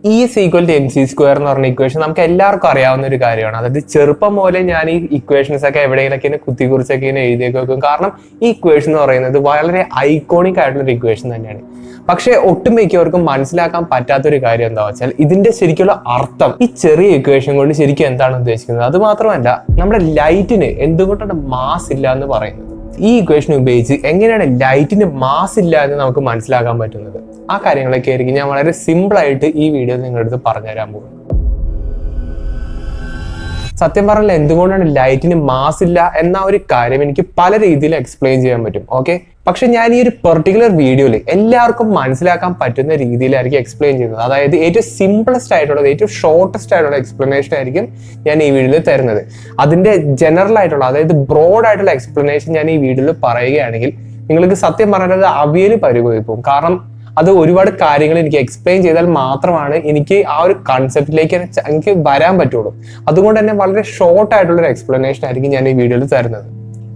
E is equal to M C square എന്ന് പറഞ്ഞ equation നമുക്ക് എല്ലാവർക്കും അറിയാവുന്ന ഒരു കാര്യമാണ്. അതായത് ചെറുപ്പം പോലെ ഞാൻ ഈ ഇക്വേഷൻസ് ഒക്കെ എവിടെയെങ്കിലൊക്കെ ഇങ്ങനെ കുറിച്ചൊക്കെ ഇങ്ങനെ എഴുതിയൊക്കെ വെക്കും. കാരണം ഈ ഇക്വേഷൻ എന്ന് പറയുന്നത് വളരെ ഐക്കോണിക് ആയിട്ടുള്ള ഒരു ഇക്വേഷൻ തന്നെയാണ്. പക്ഷെ ഒട്ടുമിക്കവർക്കും മനസ്സിലാക്കാൻ പറ്റാത്തൊരു കാര്യം എന്താ വെച്ചാൽ ഇതിന്റെ ശരിക്കുള്ള അർത്ഥം ഈ ചെറിയ ഇക്വേഷൻ കൊണ്ട് ശരിക്കും എന്താണ് ഉദ്ദേശിക്കുന്നത്. അത് മാത്രമല്ല, നമ്മുടെ ലൈറ്റിന് എന്തുകൊണ്ടാണ് മാസ് ഇല്ല എന്ന് പറയുന്നത്. ഈ ഇക്വേഷൻ ഉപയോഗിച്ച് എങ്ങനെയാണ് ലൈറ്റിന് മാസ് ഇല്ല എന്ന് നമുക്ക് മനസ്സിലാക്കാൻ പറ്റുന്നത്. ആ കാര്യങ്ങളൊക്കെ ആയിരിക്കും ഞാൻ വളരെ സിമ്പിൾ ആയിട്ട് ഈ വീഡിയോ നിങ്ങളുടെ അടുത്ത് പറഞ്ഞുതരാൻ പോകുന്നത്. സത്യം പറഞ്ഞാൽ എന്തുകൊണ്ടാണ് ലൈറ്റിന് മാസ് ഇല്ല എന്ന ഒരു കാര്യം എനിക്ക് പല രീതിയിൽ എക്സ്പ്ലെയിൻ ചെയ്യാൻ പറ്റും. ഓക്കെ, പക്ഷെ ഞാൻ ഈ ഒരു പെർട്ടിക്കുലർ വീഡിയോയിൽ എല്ലാവർക്കും മനസ്സിലാക്കാൻ പറ്റുന്ന രീതിയിലായിരിക്കും എക്സ്പ്ലെയിൻ ചെയ്യുന്നത്. അതായത് ഏറ്റവും സിംപിളസ്റ്റ് ആയിട്ടുള്ളത്, ഏറ്റവും ഷോർട്ടസ്റ്റ് ആയിട്ടുള്ള എക്സ്പ്ലനേഷൻ ആയിരിക്കും ഞാൻ ഈ വീഡിയോയിൽ തരുന്നത്. അതിന്റെ ജനറൽ ആയിട്ടുള്ള, അതായത് ബ്രോഡ് ആയിട്ടുള്ള എക്സ്പ്ലനേഷൻ ഞാൻ ഈ വീഡിയോയിൽ പറയുകയാണെങ്കിൽ നിങ്ങൾക്ക് സത്യം പറഞ്ഞാൽ അവിയൽ പരിപോയിപ്പോകും. കാരണം അത് ഒരുപാട് കാര്യങ്ങൾ എനിക്ക് എക്സ്പ്ലെയിൻ ചെയ്താൽ മാത്രമാണ് എനിക്ക് ആ ഒരു കൺസെപ്റ്റിലേക്ക് എനിക്ക് വരാൻ പറ്റുള്ളൂ. അതുകൊണ്ട് തന്നെ വളരെ ഷോർട്ട് ആയിട്ടുള്ള ഒരു എക്സ്പ്ലനേഷൻ ആയിരിക്കും ഞാൻ ഈ വീഡിയോയിൽ തരുന്നത്.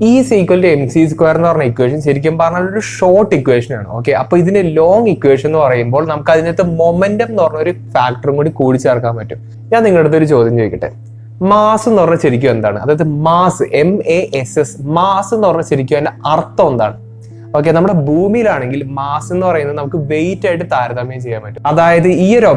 E is equal to M C square എന്ന് പറഞ്ഞ ഇക്വേഷൻ ശരിക്കും പറഞ്ഞാൽ ഒരു ഷോർട്ട് ഇക്വേഷൻ ആണ്. ഓക്കെ, അപ്പൊ ഇതിന്റെ ലോങ് ഇക്വേഷൻ എന്ന് പറയുമ്പോൾ നമുക്ക് അതിനകത്ത് മൊമെന്റം എന്ന് പറഞ്ഞ ഒരു ഫാക്ടറും കൂടി കൂടിച്ചേർക്കാൻ പറ്റും. ഞാൻ നിങ്ങളുടെ അടുത്ത് ഒരു ചോദ്യം ചോദിക്കട്ടെ. മാസ് എന്ന് പറഞ്ഞാൽ ശരിക്കും എന്താണ്? അതായത് മാസ്, MASS, മാസ് എന്ന് പറഞ്ഞാൽ ശരിക്കും അതിന്റെ അർത്ഥം എന്താണ്? ഓക്കെ, നമ്മുടെ ഭൂമിയിലാണെങ്കിൽ മാസ് എന്ന് പറയുന്നത് നമുക്ക് വെയിറ്റ് ആയിട്ട് താരതമ്യം ചെയ്യാൻ പറ്റും. അതായത് ഈ ഒരു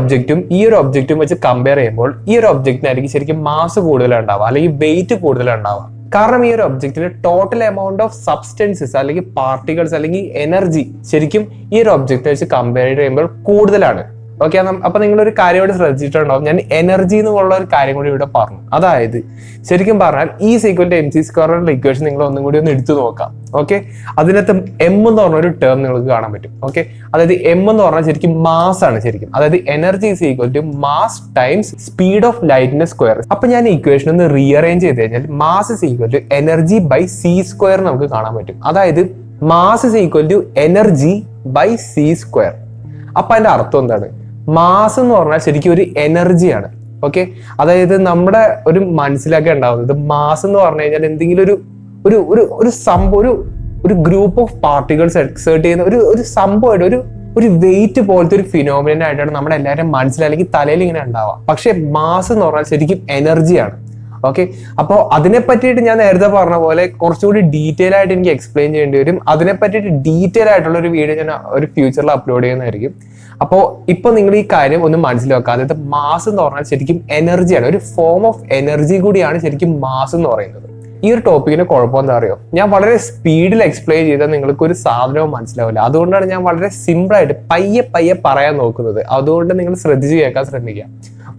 ഒബ്ജക്റ്റും വെച്ച് കമ്പയർ ചെയ്യുമ്പോൾ ഈ ഒരു ഒബ്ജക്റ്റിനായിരിക്കും ശരിക്കും മാസ് കൂടുതലുണ്ടാവുക, അല്ലെങ്കിൽ വെയിറ്റ് കൂടുതലുണ്ടാവുക. കാരണം ഈ ഒരു ഒബ്ജക്റ്റിന് ടോട്ടൽ എമൗണ്ട് ഓഫ് സബ്സ്റ്റൻസസ് അല്ലെങ്കിൽ പാർട്ടിക്കിൾസ് അല്ലെങ്കിൽ എനർജി ശരിക്കും ഈ ഒരു ഒബ്ജക്റ്റ് വെച്ച് കമ്പയർ ചെയ്യുമ്പോൾ കൂടുതലാണ്. ഓക്കെ, അപ്പൊ നിങ്ങളൊരു കാര്യം ഇവിടെ ശ്രദ്ധിച്ചിട്ടുണ്ടാവും. ഞാൻ എനർജി എന്നുള്ള ഒരു കാര്യം കൂടി ഇവിടെ പറഞ്ഞു. അതായത് ശരിക്കും പറഞ്ഞാൽ is equal to M C square equation നിങ്ങൾ ഒന്നും കൂടി ഒന്ന് എടുത്തു നോക്കാം. ഓക്കെ, അതിനകത്ത് എം എന്ന് പറഞ്ഞ ഒരു ടേം നിങ്ങൾക്ക് കാണാൻ പറ്റും. ഓക്കെ, അതായത് എം എന്ന് പറഞ്ഞാൽ ശരിക്കും മാസ് ആണ്. ശരിക്കും അതായത് energy is equal to mass times speed of ലൈറ്റിന്റെ സ്ക്വയർ. അപ്പൊ ഞാൻ ഈ ഇക്വേഷൻ ഒന്ന് റീഅറേഞ്ച് ചെയ്ത് കഴിഞ്ഞാൽ mass is equal to energy by C square നമുക്ക് കാണാൻ പറ്റും. അതായത് mass is equal to energy by C square. അപ്പൊ അതിന്റെ അർത്ഥം എന്താണ്? മാസ് എന്ന് പറഞ്ഞാൽ ശരിക്കും ഒരു എനർജിയാണ്. ഓക്കെ, അതായത് നമ്മുടെ ഒരു മനസ്സിലാക്കേണ്ടാവുന്നത് മാസ് എന്ന് പറഞ്ഞു കഴിഞ്ഞാൽ എന്തെങ്കിലും ഒരു സംഭവം, ഒരു ഗ്രൂപ്പ് ഓഫ് പാർട്ടിക്കിൾസ് എക്സേർട്ട് ചെയ്യുന്ന ഒരു സംഭവമായിട്ട് ഒരു വെയിറ്റ് പോലത്തെ ഒരു ഫിനോമിനൻ ആയിട്ടാണ് നമ്മുടെ എല്ലാവരും മനസ്സിലാക്കി തലയിൽ ഇങ്ങനെ ഉണ്ടാവുക. പക്ഷെ മാസ് എന്ന് പറഞ്ഞാൽ ശരിക്കും എനർജിയാണ്. ഓക്കെ, അപ്പോൾ അതിനെ പറ്റിയിട്ട് ഞാൻ നേരത്തെ പറഞ്ഞ പോലെ കുറച്ചുകൂടി ഡീറ്റെയിൽ ആയിട്ട് എനിക്ക് എക്സ്പ്ലെയിൻ ചെയ്യേണ്ടി വരും. അതിനെ പറ്റിയിട്ട് ഡീറ്റെയിൽ ആയിട്ടുള്ള ഒരു വീഡിയോ ഞാൻ ഒരു ഫ്യൂച്ചറിൽ അപ്ലോഡ് ചെയ്യുന്നതായിരിക്കും. അപ്പോൾ ഇപ്പൊ നിങ്ങൾ ഈ കാര്യം ഒന്ന് മനസ്സിലാക്കുക. അതായത് മാസ് എന്ന് പറഞ്ഞാൽ ശരിക്കും എനർജിയാണ്, ഒരു ഫോം ഓഫ് എനർജി കൂടിയാണ് ശരിക്കും മാസ് എന്ന് പറയുന്നത്. ഈ ഒരു ടോപ്പിക്കിന് കുഴപ്പം എന്താ അറിയോ? ഞാൻ വളരെ സ്പീഡിൽ എക്സ്പ്ലെയിൻ ചെയ്താൽ നിങ്ങൾക്ക് ഒരു സാധനവും മനസ്സിലാവില്ല. അതുകൊണ്ടാണ് ഞാൻ വളരെ സിമ്പിൾ ആയിട്ട് പയ്യെ പറയാൻ നോക്കുന്നത്. അതുകൊണ്ട് നിങ്ങൾ ശ്രദ്ധിച്ച് കേൾക്കാൻ ശ്രമിക്കുക.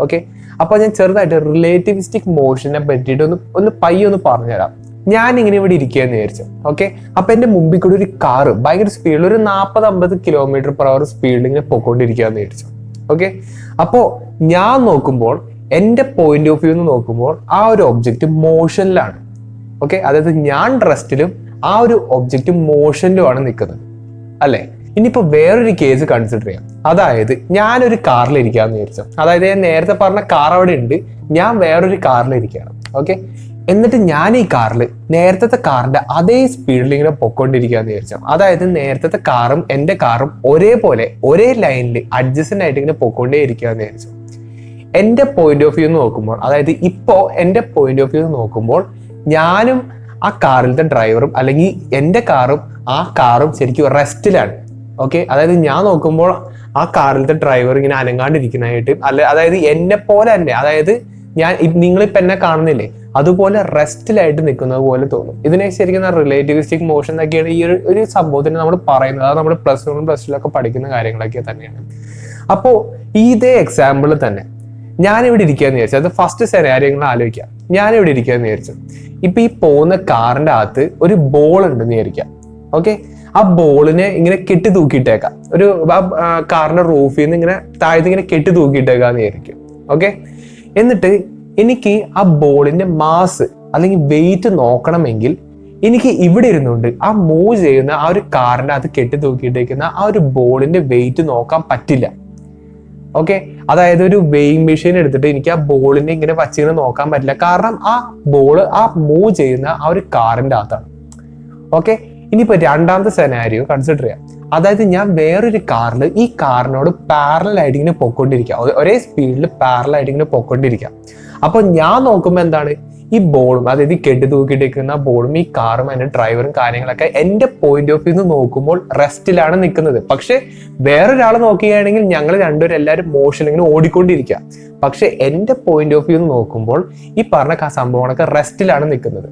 ഓക്കെ, അപ്പൊ ഞാൻ ചെറുതായിട്ട് റിലേറ്റിവിസ്റ്റിക് മോഷനെ പറ്റിയിട്ട് ഒന്ന് പയ്യൊന്ന് പറഞ്ഞുതരാം. ഞാൻ ഇങ്ങനെ ഇവിടെ ഇരിക്കുകയെന്ന് വിചാരിച്ചു. ഓക്കെ, അപ്പൊ എന്റെ മുമ്പിൽ കൂടി ഒരു കാറ് ഭയങ്കര സ്പീഡിൽ ഒരു 40-50 km/h സ്പീഡിൽ ഇങ്ങനെ പൊക്കോണ്ടിരിക്കുകയെന്ന് വിചാരിച്ചു. ഓക്കെ, അപ്പോ ഞാൻ നോക്കുമ്പോൾ എന്റെ പോയിന്റ് ഓഫ് വ്യൂ നോക്കുമ്പോൾ ആ ഒരു ഒബ്ജക്റ്റ് മോഷനിലാണ്. ഓക്കെ, അതായത് ഞാൻ റെസ്റ്റിലും ആ ഒരു ഒബ്ജക്റ്റ് മോഷനിലുമാണ് നിൽക്കുന്നത്, അല്ലെ? ഇനിയിപ്പോ വേറൊരു കേസ് കൺസിഡർ ചെയ്യാം. അതായത് ഞാനൊരു കാറിൽ ഇരിക്കാന്ന് വിചാരിച്ചു. അതായത് ഞാൻ നേരത്തെ പറഞ്ഞ കാർ അവിടെ ഉണ്ട്, ഞാൻ വേറൊരു കാറിൽ ഇരിക്കുകയാണ്. ഓക്കെ, എന്നിട്ട് ഞാൻ ഈ കാറിൽ നേരത്തെ കാറിന്റെ അതേ സ്പീഡിൽ ഇങ്ങനെ പൊക്കോണ്ടിരിക്കാന്ന് വിചാരിച്ചു. അതായത് നേരത്തെ കാറും എന്റെ കാറും ഒരേപോലെ ഒരേ ലൈനിൽ അഡ്ജസ്റ്റന്റ് ആയിട്ട് ഇങ്ങനെ പൊക്കോണ്ടേ ഇരിക്കാന്ന് വിചാരിച്ചു. എന്റെ പോയിന്റ് ഓഫ് വ്യൂ നോക്കുമ്പോൾ, അതായത് ഇപ്പോ എന്റെ പോയിന്റ് ഓഫ് വ്യൂ നോക്കുമ്പോൾ ഞാനും ആ കാറിലത്തെ ഡ്രൈവറും അല്ലെങ്കിൽ എന്റെ കാറും ആ കാറും ശരിക്കും റെസ്റ്റിലാണ്. ഓക്കെ, അതായത് ഞാൻ നോക്കുമ്പോൾ ആ കാറിലത്തെ ഡ്രൈവർ ഇങ്ങനെ അനങ്ങാണ്ടിരിക്കുന്നതായിട്ട്, അതായത് എന്നെ പോലെ തന്നെ, അതായത് നിങ്ങളിപ്പോ എന്നെ കാണുന്നില്ലേ, അതുപോലെ റെസ്റ്റിലായിട്ട് നിൽക്കുന്നത് പോലെ തോന്നും. ഇതിനെ ശരിക്കും റിലേറ്റിവിസ്റ്റിക് മോഷൻ എന്നൊക്കെയാണ് ഈ ഒരു സംഭവത്തിന് നമ്മൾ പറയുന്നത്. അത് നമ്മൾ +1+2 പഠിക്കുന്ന കാര്യങ്ങളൊക്കെ തന്നെയാണ്. അപ്പോ ഇതേ എക്സാമ്പിൾ തന്നെ ഞാനിവിടെ ഇരിക്കാന്ന് വിചാരിച്ചു. അത് ഫസ്റ്റ് സെനാരിയങ്ങൾ ആലോചിക്കാം. ഞാനിവിടെ ഇരിക്കാന്ന് വിചാരിച്ചു. ഇപ്പൊ ഈ പോകുന്ന കാറിന്റെ അകത്ത് ഒരു ബോൾ ഉണ്ടെന്ന് വിചാരിക്കാം. ഓക്കെ, ആ ബോളിനെ ഇങ്ങനെ കെട്ടി തൂക്കിയിട്ടേക്കാം. ഒരു കാറിന്റെ റൂഫിൽ നിന്ന് ഇങ്ങനെ താഴത്ത് ഇങ്ങനെ കെട്ടി തൂക്കിയിട്ടേക്കാന്ന് വിചാരിക്കും. ഓക്കെ, എന്നിട്ട് എനിക്ക് ആ ബോളിന്റെ മാസ് അല്ലെങ്കിൽ വെയിറ്റ് നോക്കണമെങ്കിൽ എനിക്ക് ഇവിടെ ഇരുന്നുകൊണ്ട് ആ മൂവ് ചെയ്യുന്ന ആ ഒരു കാറിന്റെ അത് കെട്ടി തൂക്കിയിട്ടേക്കുന്ന ആ ഒരു ബോളിന്റെ വെയിറ്റ് നോക്കാൻ പറ്റില്ല. ഓക്കെ, അതായത് ഒരു വെയിങ് മെഷീൻ എടുത്തിട്ട് എനിക്ക് ആ ബോളിനെ ഇങ്ങനെ വച്ചിങ്ങനെ നോക്കാൻ പറ്റില്ല. കാരണം ആ ബോള് ആ മൂവ് ചെയ്യുന്ന ആ ഒരു കാറിന്റെ അകത്താണ്. ഓക്കെ, ഇനിയിപ്പോ രണ്ടാമത്തെ സെനാരിയോ കൺസിഡർ ചെയ്യാം. അതായത് ഞാൻ വേറൊരു കാറിൽ ഈ കാറിനോട് പാരലൽ ആയിട്ട് ഇങ്ങനെ പൊക്കോണ്ടിരിക്കാം, ഒരേ സ്പീഡിൽ പാരലൽ ആയിട്ട് ഇങ്ങനെ പൊക്കോണ്ടിരിക്കാം. അപ്പൊ ഞാൻ നോക്കുമ്പോൾ എന്താണ്, ഈ ബോളും അതായത് ഈ കെട്ടി തൂക്കിയിട്ടിരിക്കുന്ന ബോളും ഈ കാറും അതിന്റെ ഡ്രൈവറും കാര്യങ്ങളൊക്കെ എന്റെ പോയിന്റ് ഓഫ് വ്യൂ നോക്കുമ്പോൾ റെസ്റ്റിലാണ് നിൽക്കുന്നത്. പക്ഷെ വേറൊരാൾ നോക്കുകയാണെങ്കിൽ ഞങ്ങൾ രണ്ടുപേരും എല്ലാവരും മോഷൻ ഇങ്ങനെ ഓടിക്കൊണ്ടിരിക്കുക. പക്ഷെ എന്റെ പോയിന്റ് ഓഫ് വ്യൂ നോക്കുമ്പോൾ ഈ പറഞ്ഞ സംഭവങ്ങളൊക്കെ റെസ്റ്റിലാണ് നിൽക്കുന്നത്.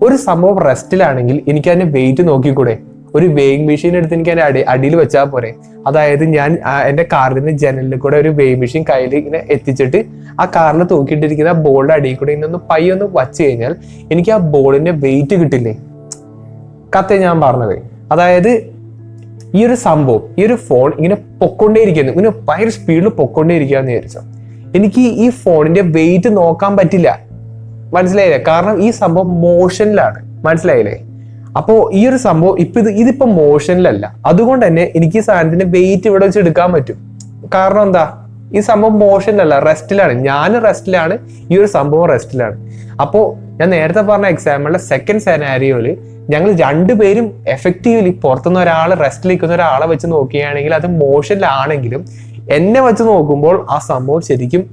ഒരു സംഭവം റെസ്റ്റിലാണെങ്കിൽ എനിക്ക് അതിന്റെ വെയിറ്റ് നോക്കിക്കൂടെ? ഒരു വെയിങ് മെഷീൻ എടുത്ത് എനിക്ക് അതിന്റെ അടിയിൽ വെച്ചാൽ പോരെ? അതായത് ഞാൻ എന്റെ കാറിൽ നിന്ന് ജനലിൽ കൂടെ ഒരു വെയിങ് മെഷീൻ കയ്യിൽ ഇങ്ങനെ എത്തിച്ചിട്ട് ആ കാറിൽ തൂക്കിയിട്ടിരിക്കുന്ന ആ ബോളിന്റെ അടിയിൽ കൂടെ ഇന്നൊന്ന് പയ്യൊന്ന് വച്ച് കഴിഞ്ഞാൽ എനിക്ക് ആ ബോളിന്റെ വെയിറ്റ് കിട്ടില്ലേ? കഥ ഞാൻ പറഞ്ഞത്. അതായത് ഈ ഒരു സംഭവം, ഈ ഒരു ഫോൺ ഇങ്ങനെ പൊക്കൊണ്ടേയിരിക്കുന്നു, ഇങ്ങനെ ഭയങ്കര സ്പീഡിൽ പൊക്കൊണ്ടേയിരിക്കാന്ന് വിചാരിച്ചോ, എനിക്ക് ഈ ഫോണിന്റെ വെയിറ്റ് നോക്കാൻ പറ്റില്ല. മനസ്സിലായില്ലേ? കാരണം ഈ സംഭവം മോഷനിലാണ്. മനസ്സിലായില്ലേ? അപ്പോ ഈ ഒരു സംഭവം ഇതിപ്പോ മോഷനിലല്ല, അതുകൊണ്ട് തന്നെ എനിക്ക് ഈ സാധനത്തിന്റെ വെയിറ്റ് ഇവിടെ വെച്ച് എടുക്കാൻ പറ്റും. കാരണം എന്താ, ഈ സംഭവം മോഷനിലല്ല, റെസ്റ്റിലാണ്. ഞാൻ റെസ്റ്റിലാണ്, ഈ ഒരു സംഭവം റെസ്റ്റിലാണ്. അപ്പോ ഞാൻ നേരത്തെ പറഞ്ഞ എക്സാമ്പിളിലെ സെക്കൻഡ് സെനാരിയോയില് ഞങ്ങൾ രണ്ടുപേരും എഫക്റ്റീവ്ലി പുറത്തുനിന്ന് ഒരാൾ റെസ്റ്റിൽ നിൽക്കുന്ന ഒരാളെ വെച്ച് നോക്കുകയാണെങ്കിൽ അത് മോഷനിലാണെങ്കിലും എന്നെ വെച്ച് നോക്കുമ്പോൾ ആ സംഭവം ശരിക്കും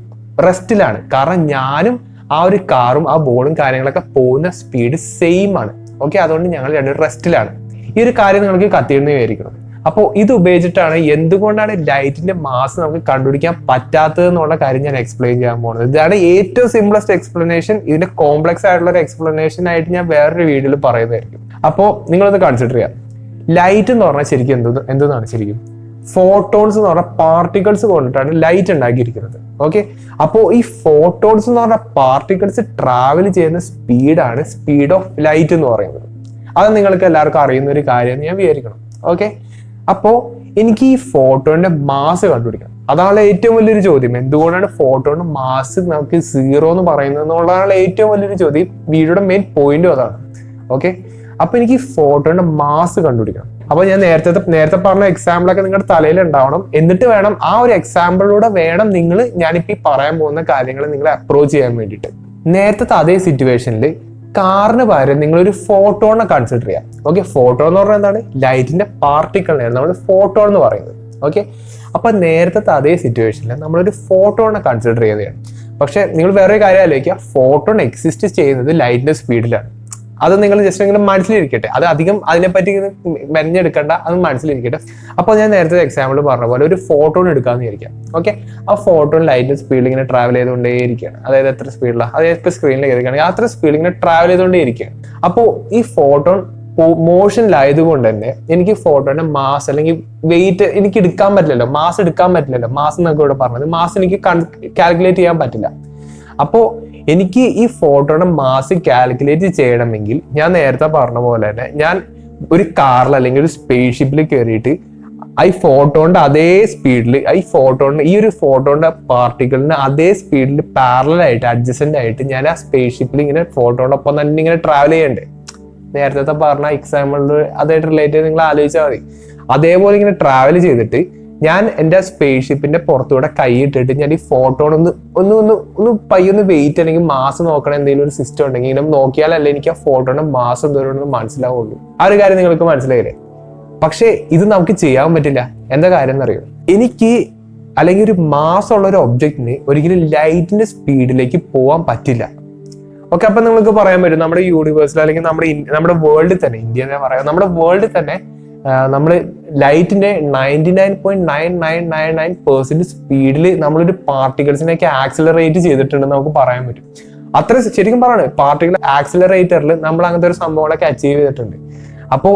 റെസ്റ്റിലാണ്. കാരണം ഞാനും ആ ഒരു കാറും ആ ബോളും കാര്യങ്ങളൊക്കെ പോകുന്ന സ്പീഡ് സെയിം ആണ്. ഓക്കെ, അതുകൊണ്ട് ഞങ്ങൾ രണ്ടും റെസ്റ്റിലാണ്. ഈ ഒരു കാര്യം നിങ്ങൾക്ക് കത്തിയെന്ന് വിചാരിക്കണം. അപ്പോൾ ഇത് ഉപയോഗിച്ചിട്ടാണ് എന്തുകൊണ്ടാണ് ലൈറ്റിന്റെ മാസ് നമുക്ക് കണ്ടുപിടിക്കാൻ പറ്റാത്തത് എന്നുള്ള കാര്യം ഞാൻ എക്സ്പ്ലെയിൻ ചെയ്യാൻ പോകുന്നത്. ഇതാണ് ഏറ്റവും സിംപ്ലസ്റ്റ് എക്സ്പ്ലനേഷൻ. ഇതിന്റെ കോംപ്ലക്സ് ആയിട്ടുള്ള ഒരു എക്സ്പ്ലനേഷൻ ആയിട്ട് ഞാൻ വേറൊരു വീഡിയോയിൽ പറയുന്നതായിരിക്കും. അപ്പോൾ നിങ്ങളത് കൺസിഡർ ചെയ്യാം. ലൈറ്റ് എന്ന് പറഞ്ഞാൽ ശരിക്കും എന്തെന്നാണ് ശരിക്കും ഫോട്ടോൺസ് എന്ന് പറഞ്ഞ പാർട്ടിക്കിൾസ് കൊണ്ടിട്ടാണ് ലൈറ്റ് ഉണ്ടാക്കിയിരിക്കുന്നത്. ഓക്കെ, അപ്പോൾ ഈ ഫോട്ടോൺസ് എന്ന് പറഞ്ഞ പാർട്ടിക്കിൾസ് ട്രാവൽ ചെയ്യുന്ന സ്പീഡാണ് സ്പീഡ് ഓഫ് ലൈറ്റ് എന്ന് പറയുന്നത്. അത് നിങ്ങൾക്ക് എല്ലാവർക്കും അറിയുന്ന ഒരു കാര്യം ഞാൻ വിചാരിക്കണം. ഓക്കെ, അപ്പോൾ എനിക്ക് ഈ ഫോട്ടോന്റെ മാസ് കണ്ടുപിടിക്കണം. അതാണ് ഏറ്റവും വലിയൊരു ചോദ്യം. എന്തുകൊണ്ടാണ് ഫോട്ടോന്റെ മാസ് നമുക്ക് 0 എന്ന് പറയുന്നത് എന്നുള്ളതാണ് ഏറ്റവും വലിയൊരു ചോദ്യം. വീഡിയോയുടെ മെയിൻ പോയിന്റും അതാണ്. ഓക്കെ, അപ്പൊ എനിക്ക് ഈ ഫോട്ടോന്റെ മാസ് കണ്ടുപിടിക്കണം. അപ്പൊ ഞാൻ നേരത്തെ പറഞ്ഞ എക്സാമ്പിളൊക്കെ നിങ്ങളുടെ തലയിൽ ഉണ്ടാവണം. എന്നിട്ട് വേണം ആ ഒരു എക്സാമ്പിളിലൂടെ വേണം ഞാനിപ്പോ ഈ പറയാൻ പോകുന്ന കാര്യങ്ങൾ നിങ്ങളെ അപ്രോച്ച് ചെയ്യാൻ വേണ്ടിയിട്ട്. നേരത്തെ അതേ സിറ്റുവേഷനിൽ കാറിന് പകരം നിങ്ങളൊരു ഫോട്ടോണെ കൺസിഡർ ചെയ്യാം. ഓക്കെ, ഫോട്ടോ എന്ന് പറഞ്ഞാൽ എന്താണ്? ലൈറ്റിന്റെ പാർട്ടിക്കിളിനെയാണ് നമ്മൾ ഫോട്ടോ എന്ന് പറയുന്നത്. ഓക്കെ, അപ്പൊ നേരത്തെ അതേ സിറ്റുവേഷനിൽ നമ്മളൊരു ഫോട്ടോണെ കൺസിഡർ ചെയ്തതാണ്. പക്ഷെ നിങ്ങൾ വേറെ കാര്യം ആലോചിക്കുക, ഫോട്ടോൺ എക്സിസ്റ്റ് ചെയ്യുന്നത് ലൈറ്റിന്റെ സ്പീഡിലാണ്. അത് നിങ്ങൾ ജസ്റ്റ് ഇങ്ങനെ മനസ്സിലിരിക്കട്ടെ. അത് അധികം അതിനെപ്പറ്റി മെനഞ്ഞെടുക്കേണ്ട, അത് മനസ്സിലിരിക്കട്ടെ. അപ്പോൾ ഞാൻ നേരത്തെ എക്സാമ്പിൾ പറഞ്ഞ പോലെ ഒരു ഫോട്ടോൺ എടുക്കാമെന്ന് വിചാരിക്കാം. ഓക്കെ, ആ ഫോട്ടോൺ ലൈറ്റിന്റെ സ്പീഡിൽ ഇങ്ങനെ ട്രാവൽ ചെയ്തുകൊണ്ടേ ഇരിക്കുകയാണ്. അതായത് എത്ര സ്പീഡിലാണ്, അതായത് ഇപ്പോൾ സ്ക്രീനിൽ കയറിക്കുകയാണെങ്കിൽ അത്ര സ്പീഡിൽ ഇങ്ങനെ ട്രാവൽ ചെയ്തുകൊണ്ടേ ഇരിക്കുകയാണ്. അപ്പോൾ ഈ ഫോട്ടോൺ മോഷനിലായതുകൊണ്ട് തന്നെ എനിക്ക് ഫോട്ടോന്റെ മാസ് അല്ലെങ്കിൽ വെയിറ്റ് എനിക്ക് എടുക്കാൻ പറ്റില്ലല്ലോ, മാസ് എടുക്കാൻ പറ്റില്ലല്ലോ. മാസ് എന്നൊക്കെ ഇവിടെ പറഞ്ഞത്, മാസ് എനിക്ക് കാൽക്കുലേറ്റ് ചെയ്യാൻ പറ്റില്ല. അപ്പോൾ എനിക്ക് ഈ ഫോട്ടോയുടെ മാസ് കാൽക്കുലേറ്റ് ചെയ്യണമെങ്കിൽ ഞാൻ നേരത്തെ പറഞ്ഞ പോലെ തന്നെ ഞാൻ ഒരു കാറിൽ അല്ലെങ്കിൽ ഒരു സ്പേസ് ഷിപ്പിൽ കയറിയിട്ട് ഈ ഫോട്ടോന്റെ അതേ സ്പീഡിൽ ഈ ഒരു ഫോട്ടോന്റെ പാർട്ടിക്കിളിന് അതേ സ്പീഡിൽ പാരലൽ ആയിട്ട് അഡ്ജസ്റ്റന്റ് ആയിട്ട് ഞാൻ ആ സ്പേസ് ഷിപ്പിൽ ഇങ്ങനെ ഫോട്ടോന്റെ ഒപ്പം തന്നെ ഇങ്ങനെ ട്രാവൽ ചെയ്യണ്ടേ? നേരത്തെ പറഞ്ഞ എക്സാമ്പിളിൽ അതായിട്ട് റിലേറ്റ് ചെയ്ത് നിങ്ങൾ ആലോചിച്ചാൽ മതി. അതേപോലെ ഇങ്ങനെ ട്രാവൽ ചെയ്തിട്ട് ഞാൻ എൻ്റെ സ്പേസ് ഷിപ്പിന്റെ പുറത്തൂടെ കൈയിട്ടിട്ട് ഞാൻ ഈ ഫോട്ടോൺ ഒന്ന് പയ്യൊന്ന് വെയിറ്റ് അല്ലെങ്കിൽ മാസ് നോക്കണം എന്തെങ്കിലും ഒരു സിസ്റ്റം ഉണ്ടെങ്കിൽ ഇങ്ങനെ നോക്കിയാലല്ലേ എനിക്ക് ആ ഫോട്ടോയുടെ മാസ് എന്തോരം മനസ്സിലാവുള്ളൂ. ആ ഒരു കാര്യം നിങ്ങൾക്ക് മനസ്സിലായില്ലേ? പക്ഷേ ഇത് നമുക്ക് ചെയ്യാൻ പറ്റില്ല. എന്താ കാര്യം എന്നറിയോ? എനിക്ക് അല്ലെങ്കിൽ ഒരു മാസ് ഉള്ള ഒരു ഒബ്ജക്റ്റിന് ഒരിക്കലും ലൈറ്റിന്റെ സ്പീഡിലേക്ക് പോകാൻ പറ്റില്ല. ഓക്കെ, അപ്പൊ നിങ്ങൾക്ക് പറയാൻ പറ്റും നമ്മുടെ യൂണിവേഴ്സിൽ അല്ലെങ്കിൽ നമ്മുടെ വേൾഡിൽ തന്നെ, ഇന്ത്യ എന്ന് പറയാം, നമ്മുടെ വേൾഡിൽ തന്നെ നമ്മൾ ലൈറ്റിന്റെ 99.9999% സ്പീഡിൽ നമ്മളൊരു പാർട്ടിക്കിൾസിനെയൊക്കെ ആക്സിലറേറ്റ് ചെയ്തിട്ടുണ്ടെന്ന് നമുക്ക് പറയാൻ പറ്റും. അത്ര ശരിക്കും പറയാണ്, പാർട്ടിക്കിൾ ആക്സിലറേറ്ററിൽ നമ്മൾ അങ്ങനത്തെ ഒരു സംഭവങ്ങളൊക്കെ അച്ചീവ് ചെയ്തിട്ടുണ്ട്. അപ്പോൾ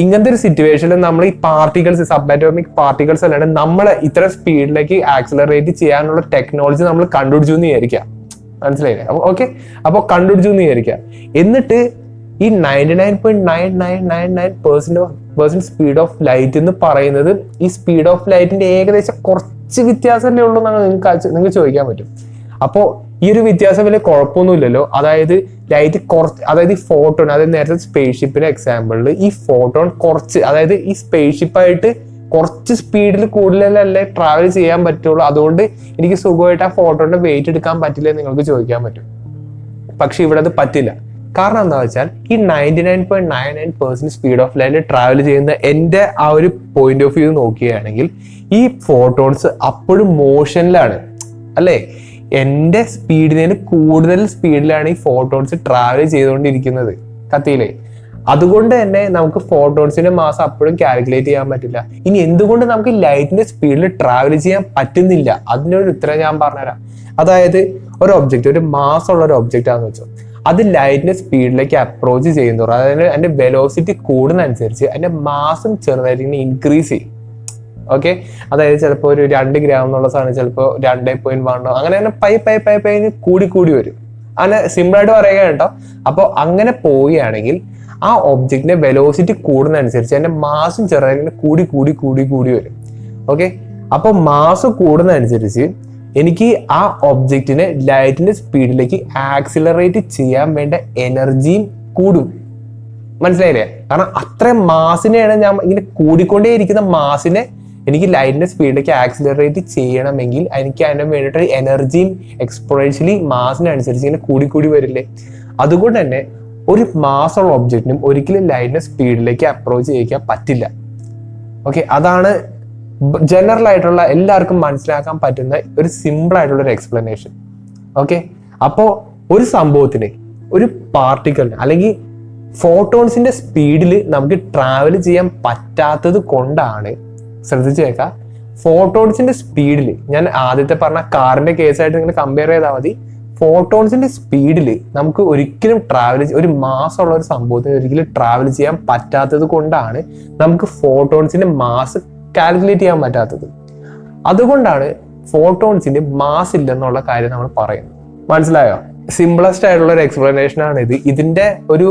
ഇങ്ങനത്തെ ഒരു സിറ്റുവേഷനിൽ നമ്മൾ ഈ പാർട്ടിക്കിൾസ്, സബ് അറ്റോമിക് പാർട്ടിക്കിൾസ് അല്ലാണ്ട് നമ്മളെ ഇത്ര സ്പീഡിലേക്ക് ആക്സിലറേറ്റ് ചെയ്യാനുള്ള ടെക്നോളജി നമ്മൾ കണ്ടുപിടിച്ചു എന്ന് വിചാരിക്കാം. മനസ്സിലായില്ലേ? അപ്പൊ ഓക്കെ, അപ്പൊ കണ്ടുപിടിച്ചു എന്ന് വിചാരിക്കുക. എന്നിട്ട് ഈ 99.9999% സ്പീഡ് ഓഫ് ലൈറ്റ് എന്ന് പറയുന്നത് ഈ സ്പീഡ് ഓഫ് ലൈറ്റിന്റെ ഏകദേശം കുറച്ച് വ്യത്യാസമല്ലേ ഉള്ളൂ എന്നാണ് നിങ്ങൾക്ക് ചോദിക്കാൻ പറ്റും. അപ്പോൾ ഈ ഒരു വ്യത്യാസം വലിയ കുഴപ്പമൊന്നുമില്ലല്ലോ. അതായത് ലൈറ്റ് കുറച്ച്, അതായത് ഈ ഫോട്ടോൺ, അതായത് നേരത്തെ സ്പേസ് ഷിപ്പിന്റെ എക്സാമ്പിളിൽ ഈ ഫോട്ടോൺ കുറച്ച്, അതായത് ഈ സ്പേസ് ഷിപ്പായിട്ട് കുറച്ച് സ്പീഡിൽ കൂടുതലല്ലേ ട്രാവൽ ചെയ്യാൻ പറ്റുള്ളൂ. അതുകൊണ്ട് എനിക്ക് സുഖമായിട്ട് ആ ഫോട്ടോന്റെ വെയിറ്റ് എടുക്കാൻ പറ്റില്ല എന്ന് നിങ്ങൾക്ക് ചോദിക്കാൻ പറ്റും. പക്ഷെ ഇവിടെ അത് പറ്റില്ല. കാരണം എന്താ വെച്ചാൽ ഈ 99.99% സ്പീഡ് ഓഫ് ലൈറ്റിൽ ട്രാവൽ ചെയ്യുന്ന എൻ്റെ ആ ഒരു പോയിന്റ് ഓഫ് വ്യൂ നോക്കുകയാണെങ്കിൽ ഈ ഫോട്ടോൺസ് അപ്പോഴും മോഷനിലാണ് അല്ലേ. എൻ്റെ സ്പീഡിന് കൂടുതൽ സ്പീഡിലാണ് ഈ ഫോട്ടോൺസ് ട്രാവൽ ചെയ്തുകൊണ്ടിരിക്കുന്നത് കത്തിയിലെ. അതുകൊണ്ട് തന്നെ നമുക്ക് ഫോട്ടോൺസിന്റെ മാസ് അപ്പോഴും കാൽക്കുലേറ്റ് ചെയ്യാൻ പറ്റില്ല. ഇനി എന്തുകൊണ്ട് നമുക്ക് ലൈറ്റിന്റെ സ്പീഡിൽ ട്രാവൽ ചെയ്യാൻ പറ്റുന്നില്ല, അതിനൊരു ഉത്തരം ഞാൻ പറഞ്ഞുതരാം. അതായത് ഒരു ഒബ്ജക്റ്റ്, ഒരു മാസ് ഉള്ള ഒരു ഒബ്ജക്റ്റ് ആണെന്ന് വെച്ചോ, അത് ലൈറ്റിന്റെ സ്പീഡിലേക്ക് അപ്രോച്ച് ചെയ്യുന്നതോറും അതായത് അതിന്റെ വെലോസിറ്റി കൂടുന്നതനുസരിച്ച് അതിന്റെ മാസും ചെറുതായിട്ട് ഇങ്ങനെ ഇൻക്രീസ് ചെയ്യും. ഓക്കെ, അതായത് ചിലപ്പോൾ ഒരു 2 ഗ്രാം എന്നുള്ള സാധനം ചിലപ്പോൾ 2.1 അങ്ങനെ തന്നെ പൈ കൂടി കൂടി വരും. അങ്ങനെ സിമ്പിളായിട്ട് പറയുക കേട്ടോ. അപ്പോൾ അങ്ങനെ പോവുകയാണെങ്കിൽ ആ ഒബ്ജക്റ്റിന്റെ വെലോസിറ്റി കൂടുന്നതനുസരിച്ച് അതിന്റെ മാസും ചെറുതായിട്ട് കൂടി കൂടി കൂടി കൂടി വരും. ഓക്കെ, അപ്പോൾ മാസ് കൂടുന്നതനുസരിച്ച് എനിക്ക് ആ ഒബ്ജക്റ്റിനെ ലൈറ്റിന്റെ സ്പീഡിലേക്ക് ആക്സിലറേറ്റ് ചെയ്യാൻ വേണ്ട എനർജിയും കൂടും. മനസ്സിലായില്ലേ? കാരണം അത്രയും മാസിനെയാണ് ഞാൻ ഇങ്ങനെ കൂടിക്കൊണ്ടേയിരിക്കുന്ന മാസിനെ എനിക്ക് ലൈറ്റിന്റെ സ്പീഡിലേക്ക് ആക്സിലറേറ്റ് ചെയ്യണമെങ്കിൽ എനിക്ക് അതിന് വേണ്ടിയിട്ട് എനർജിയും എക്സ്പോണൻഷ്യലി മാസിനനുസരിച്ച് ഇങ്ങനെ കൂടിക്കൂടി വരില്ലേ. അതുകൊണ്ട് തന്നെ ഒരു മാസുള്ള ഒബ്ജക്റ്റിനും ഒരിക്കലും ലൈറ്റിന്റെ സ്പീഡിലേക്ക് അപ്രോച്ച് ചെയ്യിക്കാൻ പറ്റില്ല. ഓക്കെ, അതാണ് ജനറൽ ആയിട്ടുള്ള എല്ലാവർക്കും മനസ്സിലാക്കാൻ പറ്റുന്ന ഒരു സിമ്പിൾ ആയിട്ടുള്ള ഒരു എക്സ്പ്ലനേഷൻ. ഓക്കെ, അപ്പോൾ ഒരു സംഭവത്തിന്, ഒരു പാർട്ടിക്കിളിന് അല്ലെങ്കിൽ ഫോട്ടോൺസിന്റെ സ്പീഡിൽ നമുക്ക് ട്രാവൽ ചെയ്യാൻ പറ്റാത്തത് കൊണ്ടാണ്, ശ്രദ്ധിച്ചു കേൾക്കാം, ഫോട്ടോൺസിന്റെ സ്പീഡിൽ, ഞാൻ ആദ്യത്തെ പറഞ്ഞ കാറിന്റെ കേസായിട്ട് നിങ്ങൾ കമ്പയർ ചെയ്താൽ മതി, ഫോട്ടോൺസിന്റെ സ്പീഡിൽ നമുക്ക് ഒരിക്കലും ട്രാവൽ, ഒരു മാസമുള്ള ഒരു സംഭവത്തിന് ഒരിക്കലും ട്രാവൽ ചെയ്യാൻ പറ്റാത്തത് കൊണ്ടാണ് നമുക്ക് ഫോട്ടോൺസിന്റെ മാസ് കാൽക്കുലേറ്റ് ചെയ്യാൻ പറ്റാത്തത്. അതുകൊണ്ടാണ് ഫോട്ടോൺസിന്റെ മാസ് ഇല്ലെന്നുള്ള കാര്യം നമ്മൾ പറയുന്നത്. മനസ്സിലായോ? സിംപിളസ്റ്റ് ആയിട്ടുള്ള ഒരു എക്സ്പ്ലനേഷൻ ആണ് ഇത്. ഇതിന്റെ ഒരു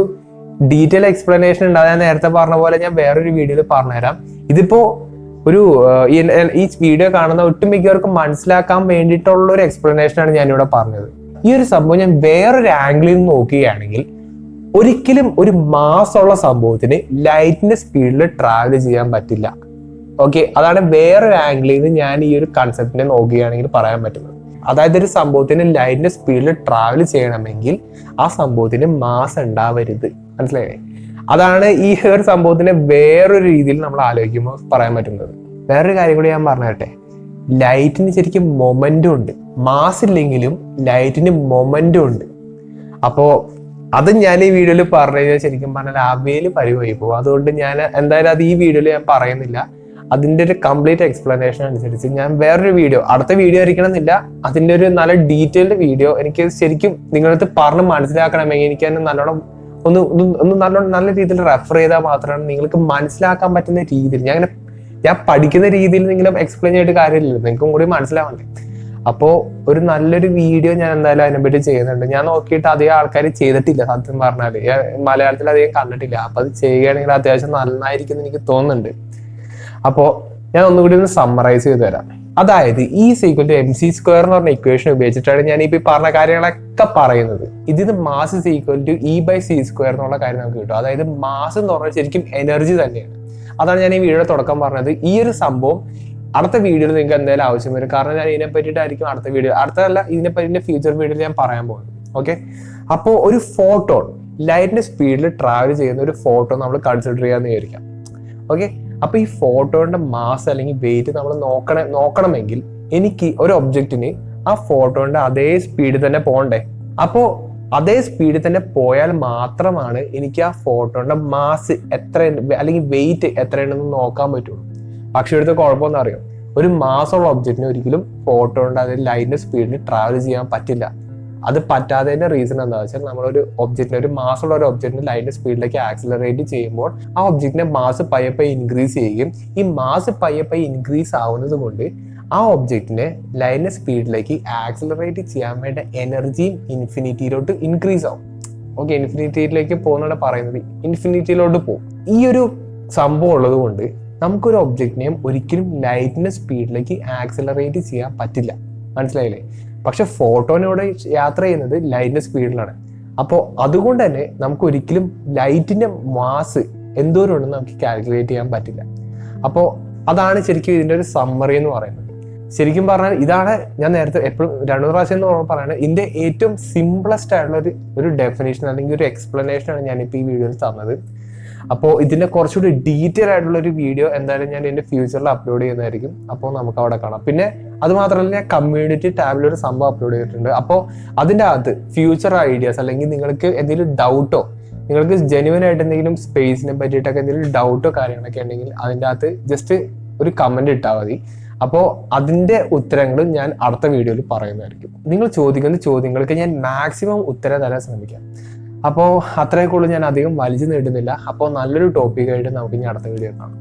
ഡീറ്റെയിൽ എക്സ്പ്ലനേഷൻ ഉണ്ട്, ഞാൻ നേരത്തെ പറഞ്ഞ പോലെ ഞാൻ വേറൊരു വീഡിയോയിൽ പറഞ്ഞുതരാം. ഇതിപ്പോ ഒരു ഈ വീഡിയോ കാണുന്ന ഒട്ടുമിക്കവർക്കും മനസ്സിലാക്കാൻ വേണ്ടിയിട്ടുള്ള ഒരു എക്സ്പ്ലനേഷൻ ആണ് ഞാനിവിടെ പറഞ്ഞത്. ഈ ഒരു സംഭവം ഞാൻ വേറൊരു ആംഗിളിൽ നിന്ന് നോക്കുകയാണെങ്കിൽ ഒരിക്കലും ഒരു മാസമുള്ള സംഭവത്തിന് ലൈറ്റിന്റെ സ്പീഡിൽ ട്രാവൽ ചെയ്യാൻ പറ്റില്ല. ഓക്കെ, അതാണ് വേറൊരു ആംഗിളിൽ നിന്ന് ഞാൻ ഈ ഒരു കൺസെപ്റ്റിനെ നോക്കുകയാണെങ്കിൽ പറയാൻ പറ്റുന്നത്. അതായത് ഒരു സംഭവത്തിന് ലൈറ്റിന്റെ സ്പീഡിൽ ട്രാവൽ ചെയ്യണമെങ്കിൽ ആ സംഭവത്തിന് മാസ് ഉണ്ടാവരുത്. മനസ്സിലായേ? അതാണ് ഈ ഒരു സംഭവത്തിനെ വേറൊരു രീതിയിൽ നമ്മൾ ആലോചിക്കുമ്പോൾ പറയാൻ പറ്റുന്നത്. വേറൊരു കാര്യം കൂടി ഞാൻ പറഞ്ഞുതരട്ടെ. ലൈറ്റിന് ശരിക്കും മൊമെന്റും ഉണ്ട്. മാസ് ഇല്ലെങ്കിലും ലൈറ്റിന് മൊമെന്റും ഉണ്ട്. അപ്പോൾ അത് ഞാൻ ഈ വീഡിയോയിൽ പറഞ്ഞു കഴിഞ്ഞാൽ ശരിക്കും പറഞ്ഞാൽ അവയില് പരിവായി പോകും. അതുകൊണ്ട് ഞാൻ എന്തായാലും അത് ഈ വീഡിയോയിൽ ഞാൻ പറയുന്നില്ല. അതിന്റെ ഒരു കംപ്ലീറ്റ് എക്സ്പ്ലനേഷൻ അനുസരിച്ച് ഞാൻ വേറൊരു വീഡിയോ, അടുത്ത വീഡിയോ ആയിരിക്കണം എന്നില്ല, അതിന്റെ ഒരു നല്ല ഡീറ്റെയിൽഡ് വീഡിയോ എനിക്ക് ശരിക്കും നിങ്ങളടുത്ത് പറഞ്ഞ് മനസ്സിലാക്കണമെങ്കിൽ എനിക്ക് തന്നെ നല്ലോണം നല്ല രീതിയിൽ റെഫർ ചെയ്താൽ മാത്രമാണ് നിങ്ങൾക്ക് മനസ്സിലാക്കാൻ പറ്റുന്ന രീതിയിൽ, ഞാൻ പഠിക്കുന്ന രീതിയിൽ നിങ്ങളും എക്സ്പ്ലെയിൻ ചെയ്തിട്ട് കാര്യമില്ലല്ലോ, നിങ്ങൾക്കും കൂടി മനസ്സിലാവണ്ടേ. അപ്പോൾ ഒരു നല്ലൊരു വീഡിയോ ഞാൻ എന്തായാലും അതിനെപ്പറ്റി ചെയ്യുന്നുണ്ട്. ഞാൻ നോക്കിയിട്ട് അധികം ആൾക്കാർ ചെയ്തിട്ടില്ല, സത്യം പറഞ്ഞാല് മലയാളത്തിൽ അധികം കണ്ടിട്ടില്ല. അപ്പൊ അത് ചെയ്യുകയാണെങ്കിൽ അത്യാവശ്യം നന്നായിരിക്കും എന്ന് എനിക്ക് തോന്നുന്നുണ്ട്. അപ്പോൾ ഞാൻ ഒന്നുകൂടി ഒന്ന് സമ്മറൈസ് ചെയ്ത് തരാം. അതായത് E=mc² എന്ന് പറഞ്ഞ ഇക്വേഷൻ ഉപയോഗിച്ചിട്ടാണ് ഞാൻ ഈ പറഞ്ഞ കാര്യങ്ങളൊക്കെ പറയുന്നത്. ഇതിന് മാസ് E/c² എന്നുള്ള കാര്യം നമുക്ക് കിട്ടും. അതായത് മാസ് എന്ന് പറഞ്ഞാൽ ശരിക്കും എനർജി തന്നെയാണ്. അതാണ് ഞാൻ ഈ വീഡിയോയുടെ തുടക്കം പറഞ്ഞത്. ഈ ഒരു സംഭവം അടുത്ത വീഡിയോയിൽ നിങ്ങൾക്ക് എന്തായാലും ആവശ്യം വരും. കാരണം ഞാൻ ഇതിനെ പറ്റിയിട്ടായിരിക്കും അടുത്തതല്ല ഇതിനെപ്പറ്റി ഫ്യൂച്ചർ വീഡിയോയിൽ ഞാൻ പറയാൻ പോകുന്നത്. ഓക്കെ, അപ്പോൾ ഒരു ഫോട്ടോൺ ലൈറ്റിന്റെ സ്പീഡിൽ ട്രാവൽ ചെയ്യുന്ന ഒരു ഫോട്ടോ നമ്മൾ കൺസിഡർ ചെയ്യാന്ന് വിചാരിക്കാം. ഓക്കെ, അപ്പൊ ഈ ഫോട്ടോയുടെ മാസ് അല്ലെങ്കിൽ വെയിറ്റ് നമ്മൾ നോക്കണമെങ്കിൽ എനിക്ക് ഒരു ഒബ്ജക്റ്റിന് ആ ഫോട്ടോന്റെ അതേ സ്പീഡിൽ തന്നെ പോകണ്ടേ. അപ്പോൾ അതേ സ്പീഡിൽ തന്നെ പോയാൽ മാത്രമാണ് എനിക്ക് ആ ഫോട്ടോന്റെ മാസ് എത്രയുണ്ട് അല്ലെങ്കിൽ വെയിറ്റ് എത്രയുണ്ടെന്ന് നോക്കാൻ പറ്റുള്ളൂ. പക്ഷെ ഇവിടുത്തെ കുഴപ്പമെന്ന് അറിയാം, ഒരു മാസമുള്ള ഒബ്ജക്റ്റിന് ഒരിക്കലും ഫോട്ടോന്റെ അതേ ലൈറ്റിന്റെ സ്പീഡിൽ ട്രാവൽ ചെയ്യാൻ പറ്റില്ല. അത് പറ്റാത്തതിന്റെ റീസൺ എന്താ വെച്ചാൽ നമ്മളൊരു ഒബ്ജക്റ്റിന്, ഒരു മാസമുള്ള ഒരു ഒബ്ജക്റ്റിന് ലൈറ്റിന്റെ സ്പീഡിലേക്ക് ആക്സിലറേറ്റ് ചെയ്യുമ്പോൾ ആ ഒബ്ജക്റ്റിന്റെ മാസ് പയ്യെ ഇൻക്രീസ് ചെയ്യും. ഈ മാസ് പയ്യെ ഇൻക്രീസ് ആവുന്നത് കൊണ്ട് ആ ഒബ്ജക്റ്റിനെ ലൈറ്റിന്റെ സ്പീഡിലേക്ക് ആക്സിലറേറ്റ് ചെയ്യാൻ വേണ്ട എനർജിയും ഇൻഫിനിറ്റിയിലോട്ട് ഇൻക്രീസ് ആവും. ഓക്കെ, ഇൻഫിനിറ്റിയിലേക്ക് പോകുന്നതാണ് പറയുന്നത്, ഇൻഫിനിറ്റിയിലോട്ട് പോകും. ഈ ഒരു സംഭവം ഉള്ളത് കൊണ്ട് നമുക്കൊരു ഒബ്ജക്റ്റിനെയും ഒരിക്കലും ലൈറ്റിന്റെ സ്പീഡിലേക്ക് ആക്സിലറേറ്റ് ചെയ്യാൻ പറ്റില്ല. മനസ്സിലായില്ലേ? പക്ഷെ ഫോട്ടോനോട് യാത്ര ചെയ്യുന്നത് ലൈറ്റിന്റെ സ്പീഡിലാണ്. അപ്പോൾ അതുകൊണ്ട് തന്നെ നമുക്ക് ഒരിക്കലും ലൈറ്റിന്റെ മാസ് എന്തോരം ഉണ്ടെന്ന് നമുക്ക് കാൽക്കുലേറ്റ് ചെയ്യാൻ പറ്റില്ല. അപ്പോൾ അതാണ് ശരിക്കും ഇതിന്റെ ഒരു സമ്മറി എന്ന് പറയുന്നത്. ശരിക്കും പറഞ്ഞാൽ ഇതാണ് ഞാൻ നേരത്തെ എപ്പോഴും 2 പ്രാവശ്യം എന്ന് പറയുന്നത് ഇതിന്റെ ഏറ്റവും സിംപ്ലസ്റ്റ് ആയിട്ടുള്ള ഒരു ഡെഫിനേഷൻ അല്ലെങ്കിൽ ഒരു എക്സ്പ്ലനേഷൻ ആണ് ഞാനിപ്പോൾ ഈ വീഡിയോയിൽ തന്നത്. അപ്പോൾ ഇതിന്റെ കുറച്ചുകൂടി ഡീറ്റെയിൽ ആയിട്ടുള്ള ഒരു വീഡിയോ എന്തായാലും ഞാൻ ഇതിന്റെ ഫ്യൂച്ചറിൽ അപ്ലോഡ് ചെയ്യുന്നതായിരിക്കും. അപ്പോൾ നമുക്ക് അവിടെ കാണാം. പിന്നെ അത് മാത്രമല്ല ഞാൻ കമ്മ്യൂണിറ്റി ടാബിൽ ഒരു സംഭവം അപ്ലോഡ് ചെയ്തിട്ടുണ്ട്. അപ്പോൾ അതിൻ്റെ അകത്ത് ഫ്യൂച്ചർ ഐഡിയാസ് അല്ലെങ്കിൽ നിങ്ങൾക്ക് എന്തെങ്കിലും ഡൗട്ടോ നിങ്ങൾക്ക് ജെന്യുവൻ ആയിട്ട് എന്തെങ്കിലും സ്പേസിനെ പറ്റിയിട്ടൊക്കെ എന്തെങ്കിലും ഡൗട്ടോ കാര്യങ്ങളൊക്കെ ഉണ്ടെങ്കിൽ അതിൻ്റെ അകത്ത് ജസ്റ്റ് ഒരു കമന്റ് ഇട്ടാൽ മതി. അപ്പോൾ അതിൻ്റെ ഉത്തരങ്ങൾ ഞാൻ അടുത്ത വീഡിയോയിൽ പറയുന്നതായിരിക്കും. നിങ്ങൾ ചോദിക്കുന്ന ചോദ്യങ്ങൾക്ക് ഞാൻ മാക്സിമം ഉത്തരം തരാൻ ശ്രമിക്കാം. അപ്പോൾ അത്രയൊക്കെ ഉള്ളൂ, ഞാൻ അധികം വലിച്ചു നീട്ടുന്നില്ല. അപ്പോൾ നല്ലൊരു ടോപ്പിക്കായിട്ട് നമുക്ക് ഇനി അടുത്ത വീഡിയോ കാണാം.